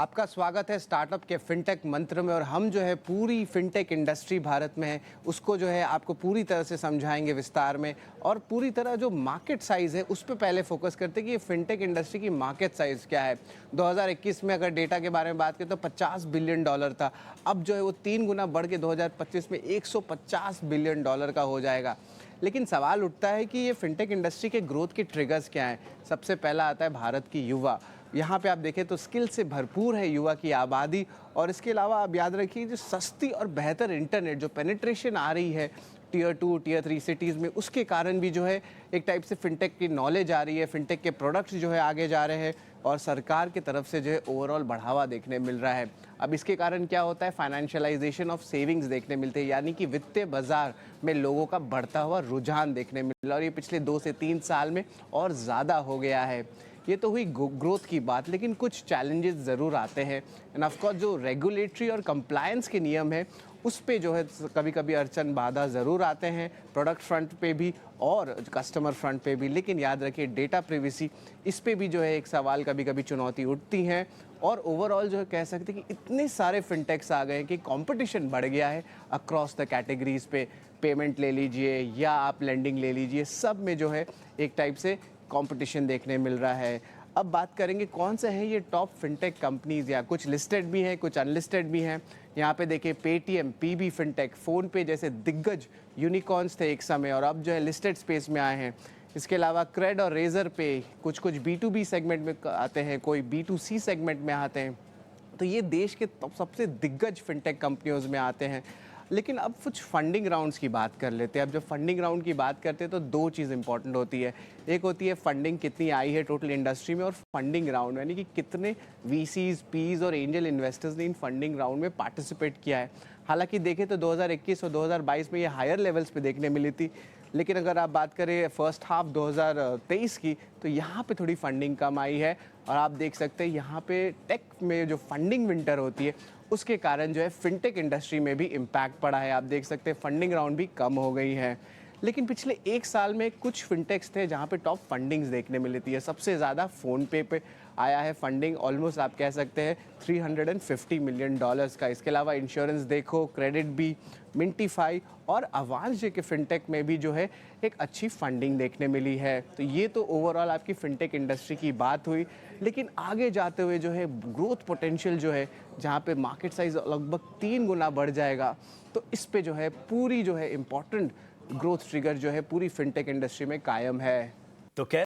आपका स्वागत है स्टार्टअप के फिनटेक मंत्र में। और हम जो है पूरी फिनटेक इंडस्ट्री भारत में है उसको जो है आपको पूरी तरह से समझाएंगे विस्तार में। और पूरी तरह जो मार्केट साइज़ है उस पर पहले फोकस करते हैं कि ये फिनटेक इंडस्ट्री की मार्केट साइज़ क्या है। 2021 में अगर डेटा के बारे में बात करें तो $50 बिलियन था। अब जो है वो 3 गुना बढ़ के 2025 में $150 बिलियन का हो जाएगा। लेकिन सवाल उठता है कि ये फिनटेक इंडस्ट्री के ग्रोथ के ट्रिगर्स क्या हैं। सबसे पहला आता है भारत की युवा। यहाँ पे आप देखें तो स्किल से भरपूर है युवा की आबादी। और इसके अलावा आप याद रखिए जो सस्ती और बेहतर इंटरनेट जो पेनिट्रेशन आ रही है टियर 2 टियर 3 सिटीज़ में, उसके कारण भी जो है एक टाइप से फिनटेक की नॉलेज आ रही है, फिनटेक के प्रोडक्ट्स जो है आगे जा रहे हैं और सरकार की तरफ से जो है ओवरऑल बढ़ावा देखने मिल रहा है। अब इसके कारण क्या होता है, फाइनेंशियलाइजेशन ऑफ सेविंग्स देखने मिलते हैं, यानी कि वित्तीय बाजार में लोगों का बढ़ता हुआ रुझान देखने मिल रहा है। और ये पिछले 2 से 3 साल में और ज़्यादा हो गया है। ये तो हुई ग्रोथ की बात, लेकिन कुछ चैलेंजेस ज़रूर आते हैं। एंड ऑफकोर्स जो रेगुलेटरी और कंप्लायंस के नियम है उस पे जो है कभी कभी अड़चन बाधा ज़रूर आते हैं, प्रोडक्ट फ्रंट पे भी और कस्टमर फ्रंट पे भी। लेकिन याद रखिए डेटा प्रिवेसी, इस पे भी जो है एक सवाल कभी कभी चुनौती उठती हैं। और ओवरऑल जो है कह सकते हैं कि इतने सारे फिनटेक्स आ गए हैं कि कंपटीशन बढ़ गया है अक्रॉस द कैटेगरीज पे। पेमेंट ले लीजिए या आप लेंडिंग ले लीजिए, सब में जो है एक टाइप से कंपटीशन देखने मिल रहा है। अब बात करेंगे कौन से हैं ये टॉप फिनटेक कंपनीज, या कुछ लिस्टेड भी हैं कुछ अनलिस्टेड भी हैं। यहाँ पे देखिए पेटीएम, पीबी फिनटेक, फ़ोनपे जैसे दिग्गज यूनिकॉर्न्स थे एक समय और अब जो है लिस्टेड स्पेस में आए हैं। इसके अलावा क्रेड और रेजर पे कुछ B2B सेगमेंट में आते हैं, कोई B2C सेगमेंट में आते हैं। तो ये देश के सबसे दिग्गज फिनटेक कंपनियों में आते हैं। लेकिन अब कुछ फंडिंग राउंड्स की बात कर लेते हैं। अब जब फंडिंग राउंड की बात करते हैं तो दो चीज़ इंपॉर्टेंट होती है। एक होती है फंडिंग कितनी आई है टोटल इंडस्ट्री में, और फंडिंग राउंड यानी कि कितने वीसीज, पीज और एंजल इन्वेस्टर्स ने इन फंडिंग राउंड में पार्टिसिपेट किया है। हालांकि देखें तो 2021 और 2022 में ये हायर लेवल्स पे देखने मिली थी, लेकिन अगर आप बात करें फर्स्ट हाफ 2023 की तो यहाँ पे थोड़ी फंडिंग कम आई है। और आप देख सकते हैं यहाँ पे टेक में जो फंडिंग विंटर होती है उसके कारण जो है फिनटेक इंडस्ट्री में भी इम्पैक्ट पड़ा है। आप देख सकते हैं फंडिंग राउंड भी कम हो गई है। लेकिन पिछले एक साल में कुछ फिनटेक्स थे जहाँ पे टॉप फंडिंग्स देखने मिली थी। सबसे ज़्यादा फ़ोनपे पे आया है फंडिंग, ऑलमोस्ट आप कह सकते हैं $350 मिलियन का। इसके अलावा इंश्योरेंस देखो, क्रेडिट भी, मिंटीफाई और अवांश के फिनटेक में भी जो है एक अच्छी फंडिंग देखने मिली है। तो ये तो ओवरऑल आपकी फिनटेक इंडस्ट्री की बात हुई। लेकिन आगे जाते हुए जो है ग्रोथ पोटेंशियल जो है, जहाँ पे मार्केट साइज लगभग 3 गुना बढ़ जाएगा, तो इस पे जो है पूरी जो है इम्पॉर्टेंट ग्रोथ ट्रिगर जो है पूरी फिनटेक इंडस्ट्री में कायम है। तो क्या